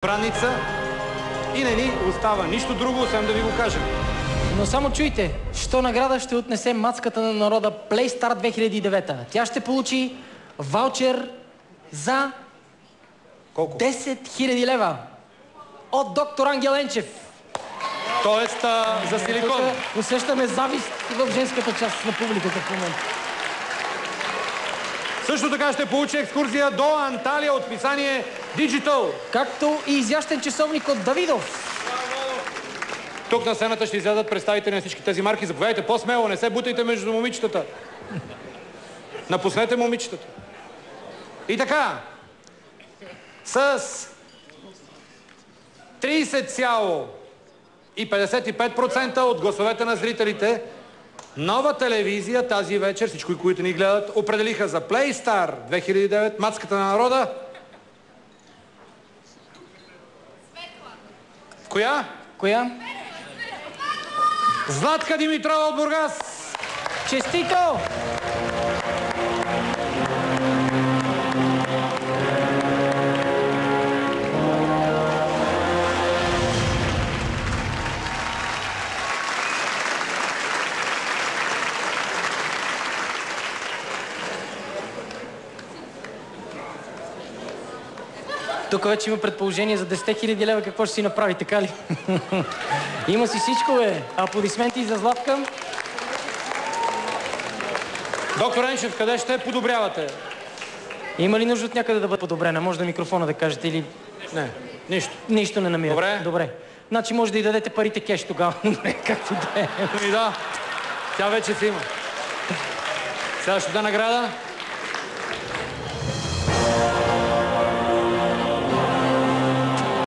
Браница и не ни остава нищо друго, освен да ви го кажем. Но само чуйте, що награда ще отнесе мацката на народа PlayStar 2009. Тя ще получи ваучер за Колко? 10 000 лева от доктор Ангел Енчев. Тоест за силикон. Тук усещаме завист в женската част на публиката в момента. Също така ще получи екскурзия до Анталия от писание Digital. Както и изящен часовник от Давидов. Тук на сцената ще излязат представители на всички тези марки. Заповядайте по-смело, не се бутайте между момичетата. Напуснете момичетата. И така, с 30,55% от гласовете на зрителите, Нова телевизия тази вечер, всички, които ни гледат, определиха за PlayStar 2009 мацката на народа. Светла. Коя? Коя? Златка Димитрова от Бургас. Честито! Тук вече има предположение за 10 000 лева какво ще си направи, така ли? Има си всичко, бе. Аплодисменти за Златка. Доктор Енчев, къде ще подобрявате? Има ли нужда от някъде да бъде подобрена? Може да микрофона да кажете или... Не, нищо. Нищо не намира. Добре. Добре. Значи може да й дадете парите кеш тогава. Добре, както да е. И да, тя вече си има. Следващата награда.